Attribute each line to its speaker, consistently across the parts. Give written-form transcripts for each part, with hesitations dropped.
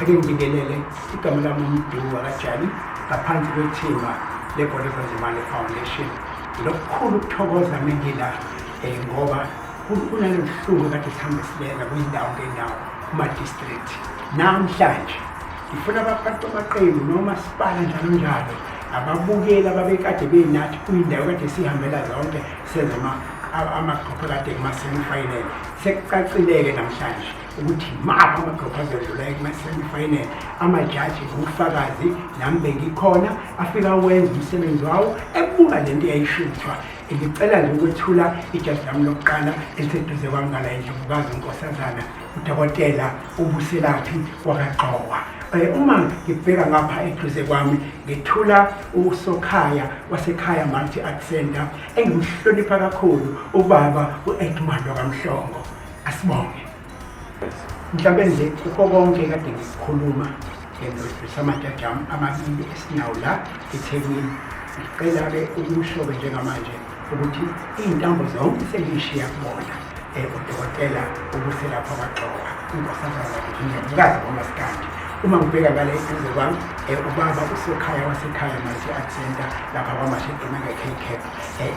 Speaker 1: Ake ngibingelele igama lami uMdumo kaJali ngaphansi kwethimba leGoleka Nzimande Foundation. Lokukhulu ukuthokoza ngila ngoba kunalobuhlungu kade sihambe silenza kuyindawo ngendawo kuma-district. Namhlanje ngifuna abaphathi bamaqembu nomasipala njalo njalo ababukeli ababekade benathi kuyindawo kade sihambela zonke senza amagruphu kade kuma-semi-final. Sekucacile-ke namhlanje ukuthi maphi amagruphu azodlula kuma-semi-final. Amajaji ngobufakazi nami bengikhona afika wenza umsebenzi wawo ebuka lento eyayishuthwa. Ngicela nje ukwethula ijaji lami lokuqala eliseduze kwami ngala Indlovukazi uNkosazana uDokotela uBuselaphi wakaqokwa. Uma ngibheka ngapha eduze kwami ngithula uSokhaya wasekhaya Multi Art Center engimhlonipha kakhulu ubaba uEdmund kaMhlongo. Asibonge. Mhlawumbe nje kukho konke kade ngikukhuluma ngezindaba amajajami amabili esinawo la eThekwini. Ngicela-ke ukusho-ke njengamanje ukuthi iy'ntambo zonke sengiyishiya kubona uDokotela uBuselaphi wakaqokwa Inkosazana Indlovukazi kaMaskandi. Uma ngibheka ngale eduze kwami ubaba uSokhaya wasekhaya Multi Art Center lapha kwaMashedinga KCAP.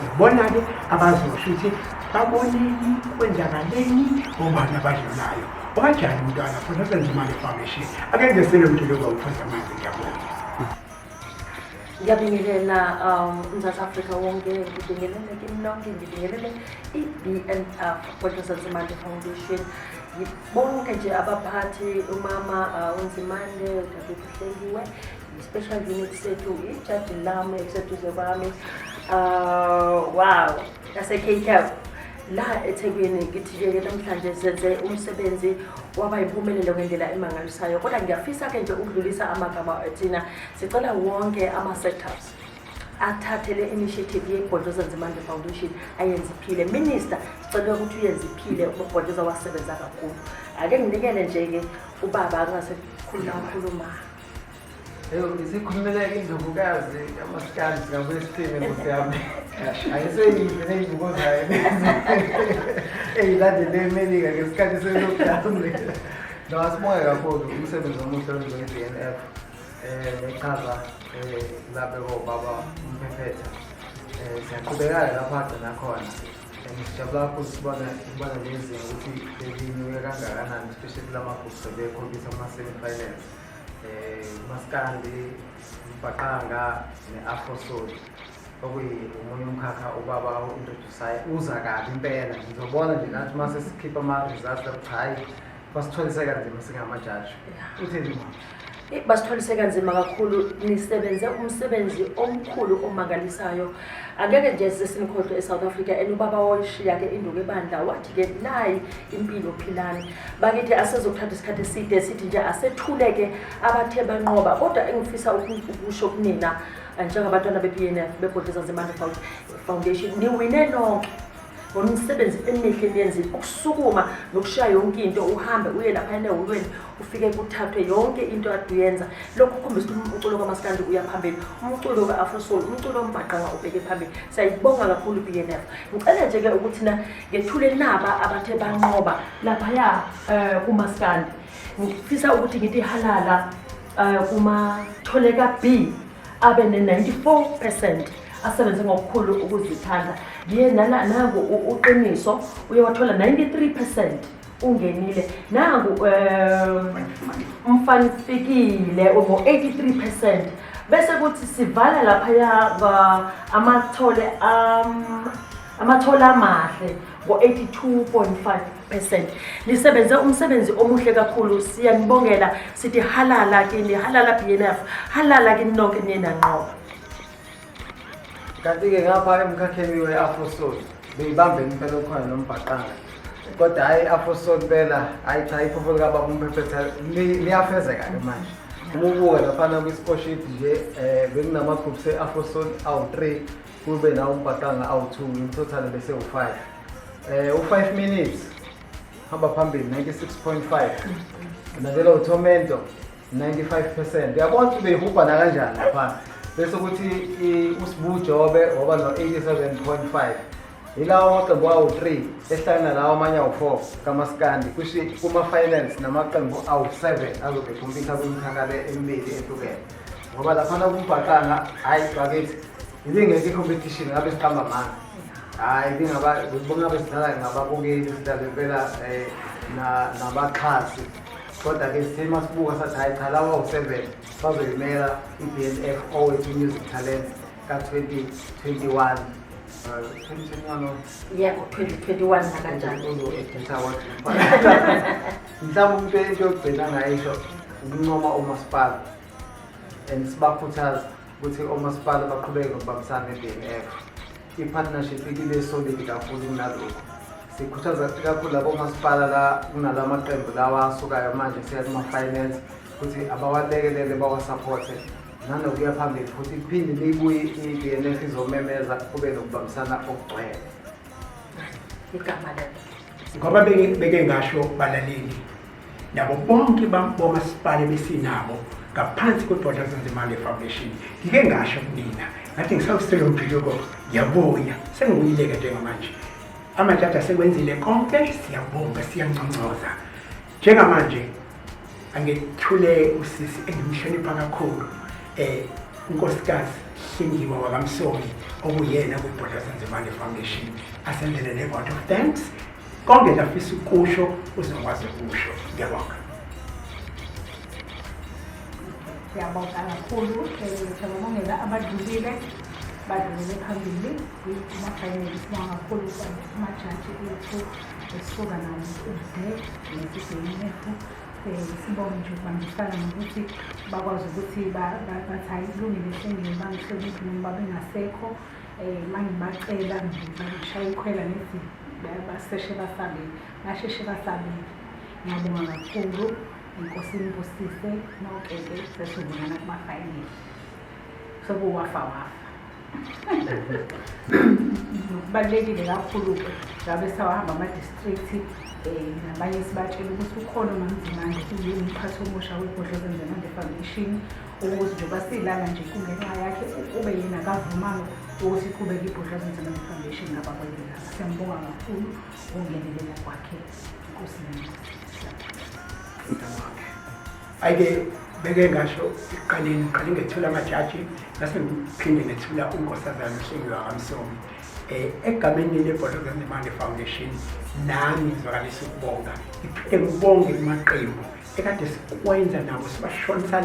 Speaker 1: Ngibona-ke abazosho ukuthi baboneni kwenzakaleni obani abadlulayo. Wakanjani umntwana Goleka Nzimande Foundation? Ake ngesele umthelo kwawuphosa manje ngiyabonga.
Speaker 2: Ngiyabingelela uMzantsi Afrika wonke, ngibingelele kini nonke, ngibingelele i-BNF Goleka Nzimande Foundation. Bonke nje abaphathi umama uNzimande Dabuhleliwe, special unit sethu ijaji lami eliseduze kwami wow yase-KCAP la eThekwini. Ngithi-ke namhlanje senze umsebenzi waba yimpumelelo ngendlela emangalisayo, kodwa ngiyafisa-ke nje ukudlulisa amagama thina sicela wonke ama-sectors athathe le initiative yeGoleka Nzimande Foundation ayenze iphile. Minister sicela ukuthi uyenze iphile, uGoleka wasebenza kakhulu. Ake nginikele nje-ke ubaba angasekhuluma.
Speaker 3: Isikhulumeleke Indlovukazi kaMaskandi ngabe sithini Nkosi yami. Ayiseyive nezibuko zayo. Eyilandele eMelika ngesikhathi se-lockdown. Asibonge kakhulu umsebenzi omuhle owenziwe i-BNF. Nechaza lapho kobaba uMphephetha. Siyaqhubekana lapha agcina khona. Sijabula kakhulu sibona lezi ukuthi belinyuke kangakanani, especially kulamagruphu sebekhombisa kuma-semi-finals. Maskandi, Mpaqanga ne-Afro Soul okuyi-omunye umkhakha ubaba introdusayo uza kabi impela. Ngizobona nje nathi mase sikhipha ama-results lapho hayi basitholise kanzima singamajaji. Uthini mama?
Speaker 2: Basitholise kanzima kakhulu, nisebenze umsebenzi omkhulu omangalisayo. Angeke nje sesinokhohlwe eSouth Africa and ubaba washiya-ke induku ebandla wathi-ke nayi impilo philani. Bakithi asezokuthatha isikhathi eside sithi nje asethuleke abathe banqoba, kodwa engifisa ukusho kunina njengabantwana be-BNF beGoleka Nzimande Foundation niwine nonke ngomsebenzi emihle niyenzile, ukusukuma nokushaya yonke into, uhambe uye lapha ehholweni ufike kuthathwe yonke into ade uyenza. Lokhu kukhombisa ukuthi umculo kaMaskandi uya phambili, umculo ka-Afro Soul, umculo kaMbaqanga ubheke phambili. Siyayibonga kakhulu i-BNF. Ngicela nje-ke ukuthi ngethule naba abathe banqoba laphaya kuMaskandi. Ngifisa ukuthi ngithi halala kumaTholeka B abe ne-94% asebenze ngokukhulu ukuzithanda. Ndiye nangu uqiniso uye wathola 93% ungenile. Nangu Mfanifikile ngo-83%. Bese kuthi sivala laphaya amathole amahle ngo-82.5%. Nisebenze umsebenzi omuhle kakhulu, siyanibongela. Sithi halala kini, halala BNF, halala kini nonke niyenanqoba.
Speaker 3: Kanti-ke ngapha emkhakheni we-Afro Soul beyibambe impela okhona noMbaqanga, kodwa hayi Afro Soul phela hayi cha iphofolo kababa uMphephetha liyafezeka-ke manje. Uma ubuka laphana kwi-sportship nje bekunama-group se-Afro Soul awu-3 kube nawo uMbaqanga awu-2 in total bese u-5. U5 minutes hamba phambili 96.5. Nabela uTomento 95%. Uyabona ukuthi behubha na kanjani lapha. Bese ukuthi uSibu Jobe ngoba no 87.5. Ilawo amaqembu awu3 ehlangana lawo amanye awu4 kaMaskandi kusho kuma finals namaqembu awu7 azobe kumpitha kumkhakale emibili ehlukene. Ngoba lapha kumbhaqanga hayi bakithi ibingeke competition ngabe siqamba manje. Hayi bungabe sidlala ngababukeli sidlala impela nabaxhasi. Kodwa ke sima sibuka sathi hayi cha lawo awu7 bazoyimela iBNF owethu Music Talent ka2021. 2021
Speaker 2: yebo 2021 nakanjani
Speaker 3: uzoeditha wathi mhlawumbe umuntu into yokugcina ngayisho ukunqoma umasipala and sibakhuthaza ukuthi omasipala baqhubeke ngokubambisana neBNF. I-partnership ibe solid kakhulu kunalokho. Sikhuthaza kakhulu labo masipala la kunala maqembu lawa asukayo manje siya kuma-finals ukuthi abawalekelele bawasupporte nanokuya phambili futhi iphinde libuye iBNF izomemeza kube nokubambisana okugcwele.
Speaker 2: igama lelo
Speaker 1: ngoba beke ngasho balaleli nabo bonke bomasipala besinabo ngaphansi kweBorders Nzimande Foundation. Ngike ngasho kunina ngathi ngisawuselo mpilo ngiyabuya sengiyileke njengamanje amajaji asekwenzile konke siyabonga siyanconcoza njengamanje angethule usisi engimhlonipha kakhulu unkosikazi Hlengiwe wakamsomi okuyena kweBorders Nzimande Foundation asendele ne-vote of thanks konke lafisa ukusho uzokwazi ukusho. Ngiyabonga.
Speaker 4: Siyabonga kakhulu siyabongela abadlulile badlulile phambili kuma-finals sibonga kakhulu amajaji ethu esisuka nawo ude neBNF. Sibonga nje ukubambisana nokuthi bakwazi ukuthi bathi hayi kulungile Hlengiwe bangihloniphe noma bengasekho mangibacela ngishaya ikhwela nethi baseshe basabe basheshe basabe. Ngiyabonga kakhulu inkosi imbusise nokeke sesibonana kuma-finals sokuwafa kubalulekile kakhulu-ke ngabe sawahamba ama-district nabanye sibatshela ukuthi ukhona uMamZimande kuyini umphathi omusha weBorders Nzimande Foundation ukuthi njengoba silana nje kungenxa yakhe kube yena akavumanga ukuthi qhubeke iBorders Nzimande Foundation ngabakwenzela. Siyambonga kakhulu ukungenelela kwakhe. Inkosi
Speaker 1: Ayike beke ngasho iqaleni ngethula amajaji base ngiphinde ngethula unkosazana Hlengiwe wakamsomi egameni leBorders Nzimande Foundation. Nami ngizwakalisa ukubonga iphinde ngibonge kumaqembu ekade sikwenza nabo sibashonisa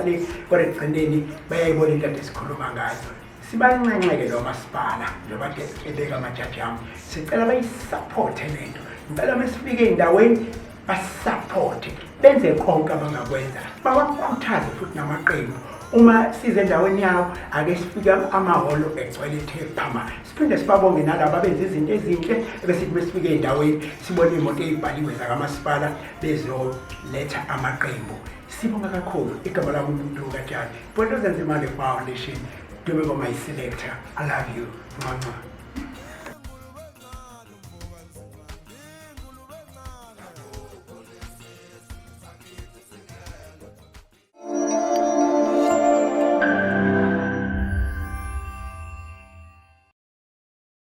Speaker 1: le kodwa egcineni bayayibona into ade sikhuluma ngayo. Sibancenceke lo masipala njengoba ebeka amajaji ami sicela bayisupporte lento. Ngicela mesifike endaweni basupporte benze konke abangakwenza bawakhuthaze futhi namaqembu. Uma size endaweni yawo ake sifike amaholo egcwele ethe phama siphinde sibabonge nalabo abenza izinto ezinhle bese sifike endaweni sibone imoto ezibhaliwe zakamasipala bezoletha amaqembu. Sibonga kakhulu igama lami umuntu kaJani Borders Nzimande Foundation. Do my selector. I love you. Mama.